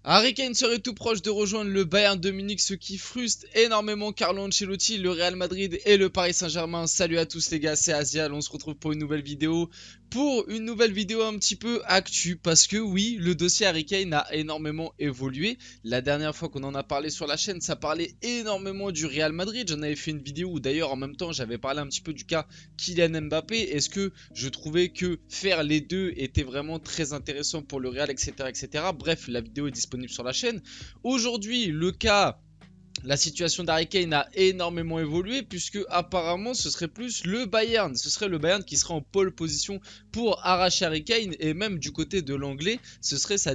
Harry Kane serait tout proche de rejoindre le Bayern de Munich, ce qui frustre énormément Carlo Ancelotti, le Real Madrid et le Paris Saint-Germain. Salut à tous les gars, c'est Asial, on se retrouve pour une nouvelle vidéo. Pour une nouvelle vidéo un petit peu actu, parce que oui, le dossier Harry Kane a énormément évolué. La dernière fois qu'on en a parlé sur la chaîne, ça parlait énormément du Real Madrid. J'en avais fait une vidéo où d'ailleurs en même temps j'avais parlé un petit peu du cas Kylian Mbappé. Est-ce que je trouvais que faire les deux était vraiment très intéressant pour le Real, etc., etc. Bref, la vidéo est disponible sur la chaîne. Aujourd'hui, la situation d'Harry Kane a énormément évolué puisque apparemment ce serait plus le Bayern. Ce serait le Bayern qui serait en pole position pour arracher Harry Kane, et même du côté de l'anglais, ce serait sa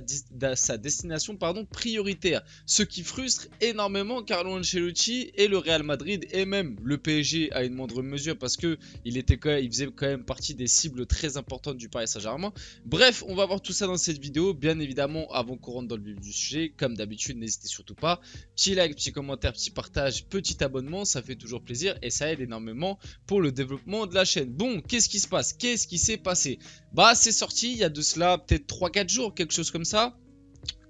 destination prioritaire. Ce qui frustre énormément Carlo Ancelotti et le Real Madrid, et même le PSG à une moindre mesure, parce que il faisait quand même partie des cibles très importantes du Paris Saint-Germain. Bref, on va voir tout ça dans cette vidéo. Bien évidemment, avant qu'on rentre dans le vif du sujet, comme d'habitude, n'hésitez surtout pas. Petit like, petit commentaire, petit partage, petit abonnement, ça fait toujours plaisir et ça aide énormément pour le développement de la chaîne. Bon, qu'est-ce qui se passe? Qu'est-ce qui s'est passé? Bah, c'est sorti il y a de cela peut-être 3-4 jours, quelque chose comme ça,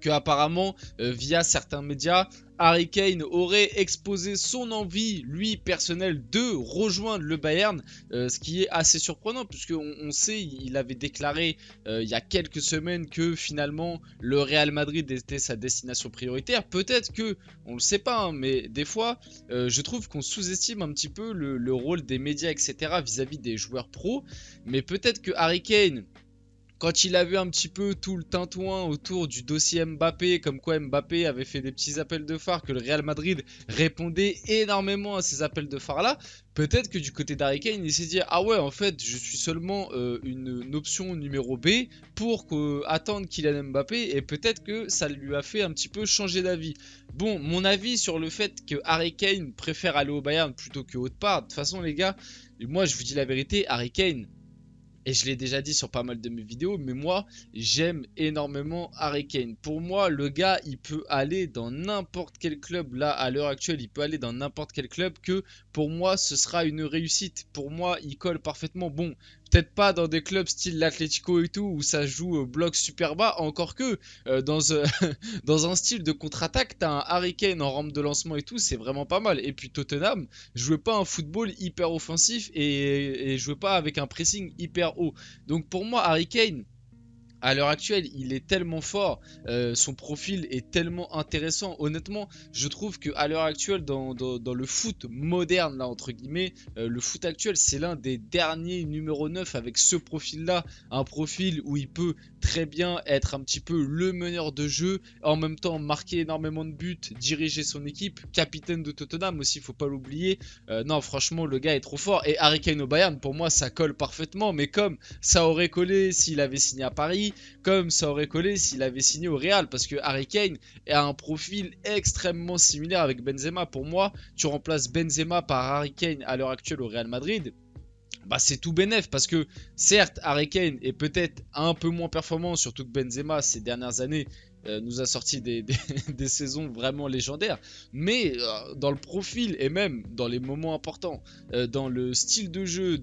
que apparemment via certains médias, Harry Kane aurait exposé son envie, lui personnel, de rejoindre le Bayern, ce qui est assez surprenant puisque on sait, il avait déclaré il y a quelques semaines que finalement le Real Madrid était sa destination prioritaire. Peut-être que, on le sait pas, hein, mais des fois je trouve qu'on sous-estime un petit peu le rôle des médias, etc. vis-à-vis des joueurs pros, mais peut-être que Harry Kane, quand il a vu un petit peu tout le tintouin autour du dossier Mbappé, comme quoi Mbappé avait fait des petits appels de phare, que le Real Madrid répondait énormément à ces appels de phare là, peut-être que du côté d'Harry Kane, il s'est dit: ah ouais, en fait, je suis seulement une option numéro B pour attendre Kylian Mbappé, et peut-être que ça lui a fait un petit peu changer d'avis. Bon, mon avis sur le fait que Harry Kane préfère aller au Bayern plutôt que autre part, de toute façon, les gars, moi je vous dis la vérité, Harry Kane, et je l'ai déjà dit sur pas mal de mes vidéos, mais moi, j'aime énormément Harry Kane. Pour moi, le gars, il peut aller dans n'importe quel club. Là, à l'heure actuelle, il peut aller dans n'importe quel club, que pour moi, ce sera une réussite. Pour moi, il colle parfaitement. Bon, peut-être pas dans des clubs style l'Atlético et tout, où ça joue bloc super bas. Encore que, dans un style de contre-attaque, t'as un Harry Kane en rampe de lancement et tout, c'est vraiment pas mal. Et puis Tottenham jouait pas un football hyper offensif, et jouait pas avec un pressing hyper haut. Donc pour moi, Harry Kane, à l'heure actuelle, il est tellement fort, son profil est tellement intéressant. Honnêtement, je trouve que à l'heure actuelle, dans le foot moderne, là, entre guillemets, le foot actuel, c'est l'un des derniers numéro 9 avec ce profil-là. Un profil où il peut très bien être un petit peu le meneur de jeu, en même temps marquer énormément de buts, diriger son équipe, capitaine de Tottenham aussi, faut pas l'oublier. Non, franchement, le gars est trop fort. Et Harry Kane au Bayern, pour moi, ça colle parfaitement. Mais comme ça aurait collé s'il avait signé à Paris, comme ça aurait collé s'il avait signé au Real, parce que Harry Kane a un profil extrêmement similaire avec Benzema. Pour moi, tu remplaces Benzema par Harry Kane à l'heure actuelle au Real Madrid, bah c'est tout bénef, parce que certes Harry Kane est peut-être un peu moins performant, surtout que Benzema ces dernières années nous a sorti des saisons vraiment légendaires, mais dans le profil et même dans les moments importants, dans le style de jeu,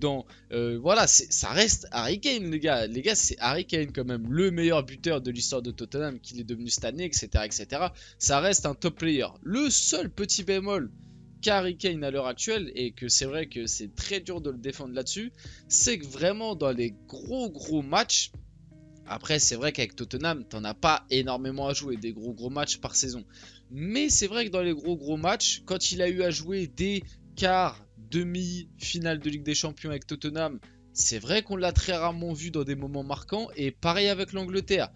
voilà, ça reste Harry Kane, les gars, c'est Harry Kane quand même, le meilleur buteur de l'histoire de Tottenham qu'il est devenu cette année, etc., etc. Ça reste un top player. Le seul petit bémol Harry Kane à l'heure actuelle, et que c'est vrai que c'est très dur de le défendre là-dessus, c'est que vraiment dans les gros matchs, après c'est vrai qu'avec Tottenham t'en as pas énormément à jouer des gros matchs par saison, mais c'est vrai que dans les gros matchs, quand il a eu à jouer des quarts, demi-finale de Ligue des Champions avec Tottenham, c'est vrai qu'on l'a très rarement vu dans des moments marquants. Et pareil avec l'Angleterre,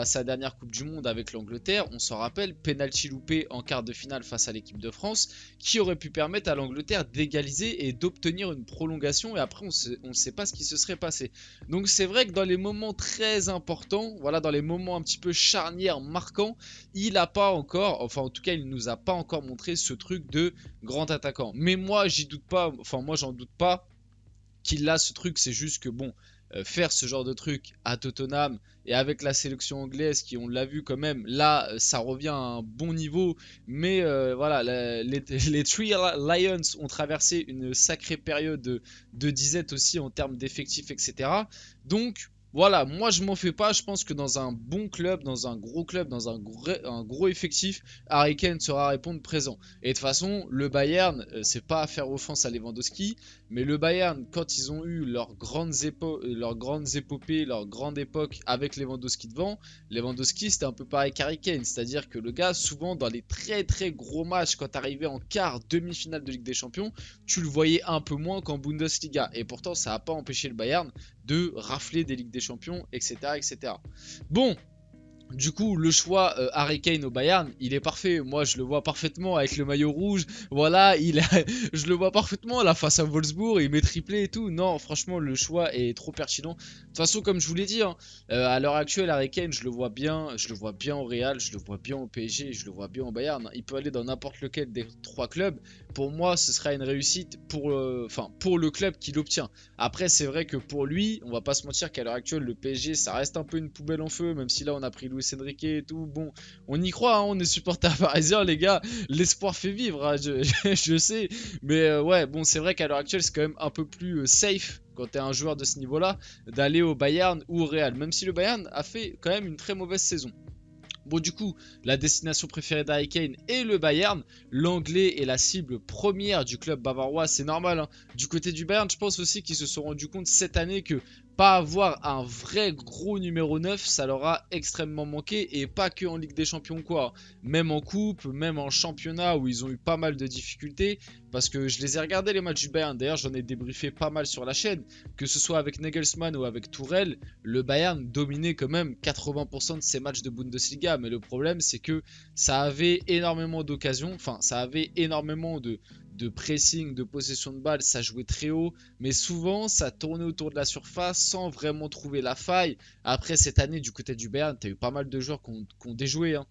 sa dernière Coupe du Monde avec l'Angleterre, on s'en rappelle, penalty loupé en quart de finale face à l'équipe de France, qui aurait pu permettre à l'Angleterre d'égaliser et d'obtenir une prolongation, et après on ne sait pas ce qui se serait passé. Donc c'est vrai que dans les moments très importants, voilà, dans les moments un petit peu charnières, marquants, il a pas encore, enfin en tout cas il nous a pas encore montré ce truc de grand attaquant. Mais moi j'y doute pas, enfin moi j'en doute pas qu'il a ce truc, c'est juste que bon, faire ce genre de truc à Tottenham et avec la sélection anglaise qui, on l'a vu quand même, là ça revient à un bon niveau, mais voilà, les Three Lions ont traversé une sacrée période de disette aussi en termes d'effectifs, etc. Donc Voilà, moi je m'en fais pas, je pense que dans un bon club, dans un gros effectif, Harry Kane saura répondre présent. Et de toute façon, le Bayern, c'est pas à faire offense à Lewandowski, mais le Bayern, quand ils ont eu leurs grandes épopées, leur grande époque avec Lewandowski devant, Lewandowski c'était un peu pareil qu'Harry Kane, c'est-à-dire que le gars, souvent dans les très très gros matchs, quand arrivait en quart, demi-finale de Ligue des Champions, tu le voyais un peu moins qu'en Bundesliga. Et pourtant, ça n'a pas empêché le Bayern de rafler des Ligues des Champions, etc. etc. Bon, du coup, le choix Harry Kane au Bayern, il est parfait. Moi, je le vois parfaitement avec le maillot rouge. Voilà, je le vois parfaitement là face à Wolfsburg. Il met triplé et tout. Non, franchement, le choix est trop pertinent. De toute façon, comme je vous l'ai dit, hein, à l'heure actuelle, Harry Kane, je le vois bien au Real, je le vois bien au PSG, je le vois bien au Bayern. Il peut aller dans n'importe lequel des trois clubs. Pour moi, ce sera une réussite pour le club qui l'obtient. Après, c'est vrai que pour lui, on va pas se mentir qu'à l'heure actuelle, le PSG, ça reste un peu une poubelle en feu, même si là, on a pris Luis Enrique et tout. Bon, on y croit, hein, on est supporters parisiens, les gars. L'espoir fait vivre, hein, je sais. Mais ouais, bon, c'est vrai qu'à l'heure actuelle, c'est quand même un peu plus safe quand tu es un joueur de ce niveau-là d'aller au Bayern ou au Real. Même si le Bayern a fait quand même une très mauvaise saison. Bon, du coup, la destination préférée d'Harry Kane est le Bayern. L'anglais est la cible première du club bavarois, c'est normal, hein. Du côté du Bayern, je pense aussi qu'ils se sont rendus compte cette année que pas avoir un vrai gros numéro 9, ça leur a extrêmement manqué. Et pas que en Ligue des Champions, quoi. Même en coupe, même en championnat où ils ont eu pas mal de difficultés. Parce que je les ai regardés les matchs du Bayern. D'ailleurs, j'en ai débriefé pas mal sur la chaîne. Que ce soit avec Nagelsmann ou avec Tourelle, le Bayern dominait quand même 80% de ses matchs de Bundesliga. Mais le problème, c'est que ça avait énormément d'occasions. Enfin, ça avait énormément de pressing, de possession de balle, ça jouait très haut, mais souvent ça tournait autour de la surface sans vraiment trouver la faille. Après cette année, du côté du Bayern, tu as eu pas mal de joueurs qui ont déjoué, hein.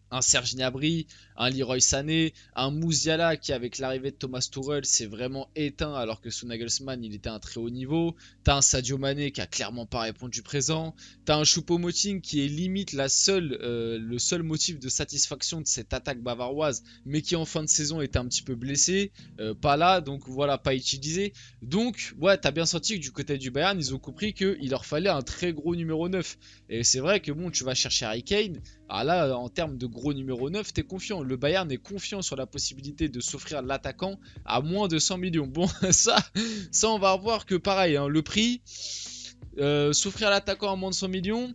Un Serge Gnabry, un Leroy Sané, un Musiala qui avec l'arrivée de Thomas Tuchel s'est vraiment éteint alors que sous Nagelsmann il était à un très haut niveau. T'as un Sadio Mané qui a clairement pas répondu présent. T'as un Choupo-Moting qui est limite le seul motif de satisfaction de cette attaque bavaroise, mais qui en fin de saison était un petit peu blessé, pas là, donc voilà, pas utilisé. Donc ouais, t'as bien senti que du côté du Bayern ils ont compris qu'il leur fallait un très gros numéro 9. Et c'est vrai que bon, tu vas chercher Harry Kane. Ah là, en termes de gros numéro 9, t'es confiant. Le Bayern est confiant sur la possibilité de s'offrir l'attaquant à moins de 100 millions. Bon, ça on va revoir que pareil, hein, le prix, s'offrir l'attaquant à moins de 100 millions,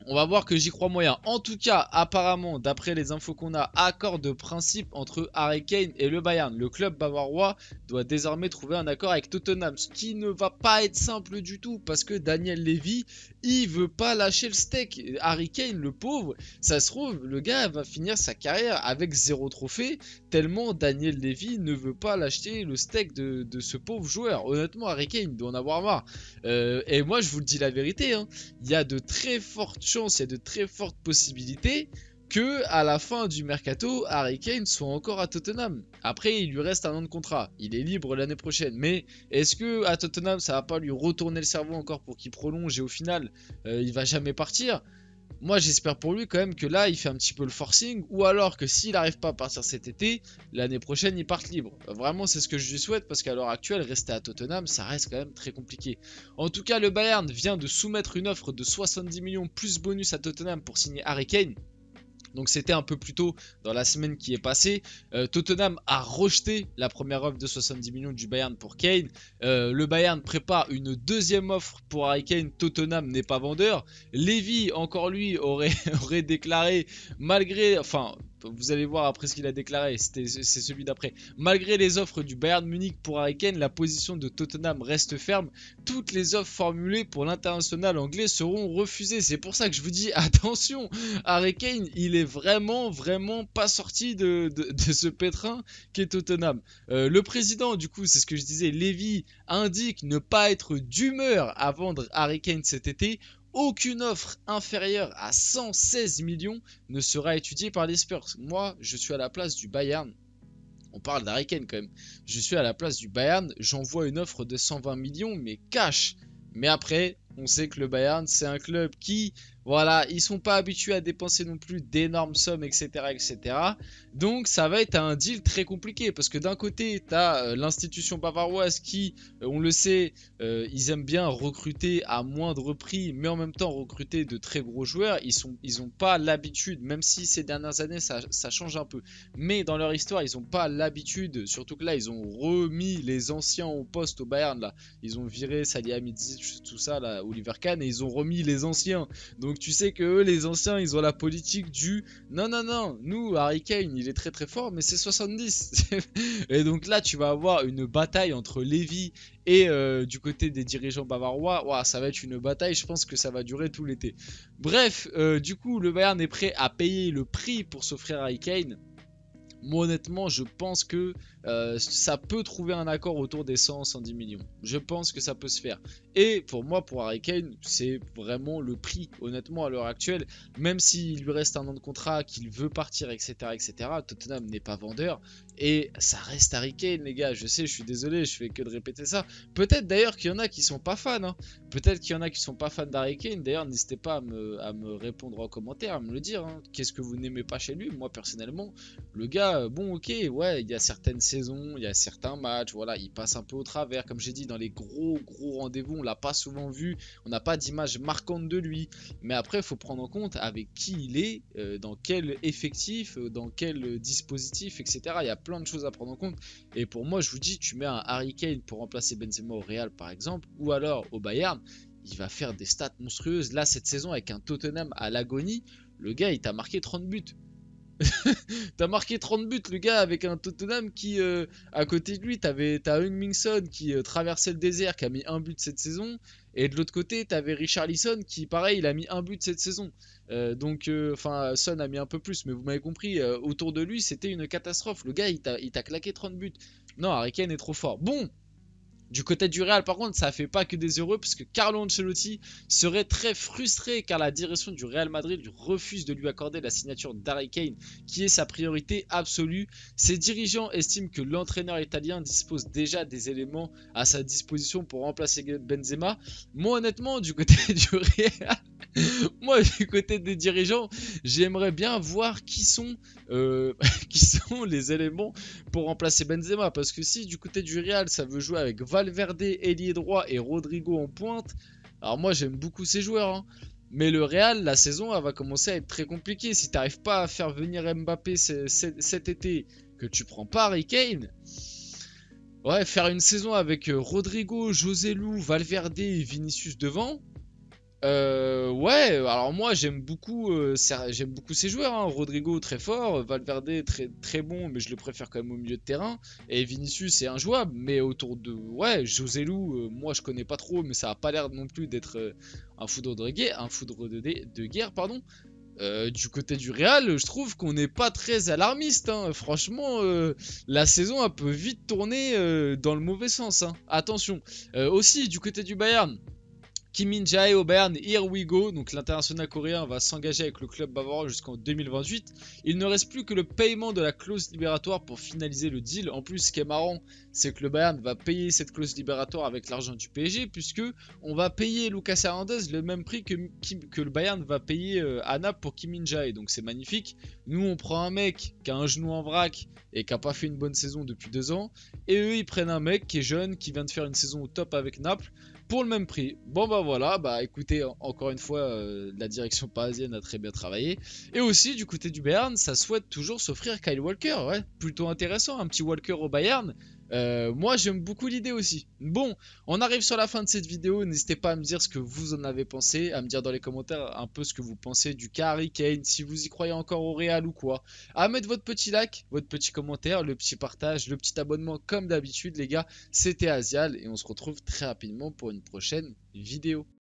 on va voir que j'y crois moyen. En tout cas, apparemment, d'après les infos qu'on a, accord de principe entre Harry Kane et le Bayern. Le club bavarois doit désormais trouver un accord avec Tottenham, ce qui ne va pas être simple du tout parce que Daniel Levy, il veut pas lâcher le steak. Harry Kane, le pauvre, ça se trouve, le gars va finir sa carrière avec 0 trophée tellement Daniel Levy ne veut pas lâcher le steak de ce pauvre joueur. Honnêtement, Harry Kane doit en avoir marre. Et moi, je vous le dis la vérité, hein, il y a de très fortes chances, il y a de très fortes possibilités que à la fin du mercato, Harry Kane soit encore à Tottenham. Après, il lui reste un an de contrat. Il est libre l'année prochaine. Mais est-ce que à Tottenham, ça va pas lui retourner le cerveau encore pour qu'il prolonge et au final, il va jamais partir? Moi, j'espère pour lui quand même que là, il fait un petit peu le forcing, ou alors que s'il n'arrive pas à partir cet été, l'année prochaine, il parte libre. Vraiment, c'est ce que je lui souhaite, parce qu'à l'heure actuelle, rester à Tottenham, ça reste quand même très compliqué. En tout cas, le Bayern vient de soumettre une offre de 70 millions plus bonus à Tottenham pour signer Harry Kane. Donc c'était un peu plus tôt dans la semaine qui est passée. Tottenham a rejeté la première offre de 70 millions du Bayern pour Kane. Le Bayern prépare une deuxième offre pour Harry Kane. Tottenham n'est pas vendeur. Levy, encore lui, aurait déclaré, malgré... Enfin, vous allez voir après ce qu'il a déclaré, c'est celui d'après. Malgré les offres du Bayern Munich pour Harry Kane, la position de Tottenham reste ferme. Toutes les offres formulées pour l'international anglais seront refusées. C'est pour ça que je vous dis attention, Harry Kane, il est vraiment pas sorti de ce pétrin qu'est Tottenham. Le président, du coup, c'est ce que je disais, Levy, indique ne pas être d'humeur à vendre Harry Kane cet été. Aucune offre inférieure à 116 millions ne sera étudiée par les Spurs. Moi, je suis à la place du Bayern. On parle d'Harry Kane quand même. Je suis à la place du Bayern. J'envoie une offre de 120 millions, mais cash. Mais après, on sait que le Bayern, c'est un club qui, Voilà, ils sont pas habitués à dépenser non plus d'énormes sommes, etc., etc. Donc ça va être un deal très compliqué parce que d'un côté, tu as l'institution bavaroise qui, on le sait, ils aiment bien recruter à moindre prix, mais en même temps recruter de très gros joueurs. Ils ont pas l'habitude, même si ces dernières années ça change un peu, mais dans leur histoire, ils ont pas l'habitude, surtout que là, ils ont remis les anciens au poste au Bayern là. Ils ont viré Salihamidzic, tout ça là, Oliver Kahn, et ils ont remis les anciens. Donc tu sais que eux, les anciens, ils ont la politique du non, non, non, nous, Harry Kane, il est très très fort, mais c'est 70. Et donc là, tu vas avoir une bataille entre Lévy et du côté des dirigeants bavarois. Ouah, ça va être une bataille, je pense que ça va durer tout l'été. Bref, du coup, le Bayern est prêt à payer le prix pour s'offrir Harry Kane. Moi honnêtement je pense que ça peut trouver un accord autour des 100-110 millions. Je pense que ça peut se faire. Et pour moi, pour Harry Kane, c'est vraiment le prix honnêtement à l'heure actuelle. Même s'il lui reste un an de contrat, qu'il veut partir, etc., etc. Tottenham n'est pas vendeur. Et ça reste Harry Kane les gars. Je sais, je suis désolé, je fais que de répéter ça. Peut-être d'ailleurs qu'il y en a qui sont pas fans. Hein. Peut-être qu'il y en a qui sont pas fans d'Harry Kane. D'ailleurs n'hésitez pas à me répondre en commentaire, à me le dire. Hein. Qu'est-ce que vous n'aimez pas chez lui? Moi personnellement, le gars, bon ok, ouais, il y a certaines saisons, il y a certains matchs, voilà, il passe un peu au travers, comme j'ai dit, dans les gros rendez-vous, on l'a pas souvent vu, on n'a pas d'image marquante de lui, mais après, il faut prendre en compte avec qui il est, dans quel effectif, dans quel dispositif, etc. Il y a plein de choses à prendre en compte, et pour moi, je vous dis, tu mets un Harry Kane pour remplacer Benzema au Real, par exemple, ou alors au Bayern, il va faire des stats monstrueuses. Là, cette saison, avec un Tottenham à l'agonie, le gars, il t'a marqué 30 buts. T'as marqué 30 buts, le gars, avec un Tottenham qui, à côté de lui, t'as Heung-min Son qui traversait le désert, qui a mis un but cette saison. Et de l'autre côté, t'avais Richarlison qui, pareil, il a mis un but cette saison. Enfin, Son a mis un peu plus, mais vous m'avez compris, autour de lui, c'était une catastrophe. Le gars, il t'a claqué 30 buts. Non, Harry Kane est trop fort. Bon! Du côté du Real, par contre, ça fait pas que des heureux puisque Carlo Ancelotti serait très frustré car la direction du Real Madrid lui refuse de lui accorder la signature d'Harry Kane qui est sa priorité absolue. Ses dirigeants estiment que l'entraîneur italien dispose déjà des éléments à sa disposition pour remplacer Benzema. Moi honnêtement, du côté du Real, moi du côté des dirigeants, j'aimerais bien voir qui sont, qui sont les éléments pour remplacer Benzema. Parce que si du côté du Real, ça veut jouer avec Valverde, ailier droit et Rodrigo en pointe, alors moi j'aime beaucoup ces joueurs. Hein. Mais le Real, la saison, elle va commencer à être très compliquée. Si tu n'arrives pas à faire venir Mbappé cet été, que tu prends pas Harry Kane, ouais, faire une saison avec Rodrigo, Joselu, Valverde et Vinicius devant. Ouais, alors moi j'aime beaucoup ces joueurs. Hein. Rodrigo très fort, Valverde très très bon, mais je le préfère quand même au milieu de terrain. Et Vinicius c'est injouable, mais autour de ouais, Joselu, moi je connais pas trop, mais ça a pas l'air non plus d'être un foudre de guerre, de guerre, pardon. Du côté du Real, je trouve qu'on n'est pas très alarmiste. Hein. Franchement, la saison elle peut vite tourner dans le mauvais sens. Hein. Attention. Aussi du côté du Bayern. Kim Min-jae au Bayern, here we go. Donc l'international coréen va s'engager avec le club bavarois jusqu'en 2028. Il ne reste plus que le paiement de la clause libératoire pour finaliser le deal. En plus, ce qui est marrant, c'est que le Bayern va payer cette clause libératoire avec l'argent du PSG, puisque on va payer Lucas Hernandez le même prix que le Bayern va payer à Naples pour Kim Min-jae. Donc c'est magnifique. Nous, on prend un mec qui a un genou en vrac et qui n'a pas fait une bonne saison depuis 2 ans. Et eux, ils prennent un mec qui est jeune, qui vient de faire une saison au top avec Naples, pour le même prix. Bon bah voilà, bah écoutez, encore une fois, la direction parisienne a très bien travaillé. Et aussi du côté du Bayern, ça souhaite toujours s'offrir Kyle Walker, ouais, plutôt intéressant, un petit Walker au Bayern. Moi j'aime beaucoup l'idée aussi. Bon, on arrive sur la fin de cette vidéo, n'hésitez pas à me dire ce que vous en avez pensé, à me dire dans les commentaires un peu ce que vous pensez du cas Harry Kane, si vous y croyez encore au Real ou quoi. À mettre votre petit like, votre petit commentaire, le petit partage, le petit abonnement comme d'habitude les gars. C'était Azial et on se retrouve très rapidement pour une prochaine vidéo.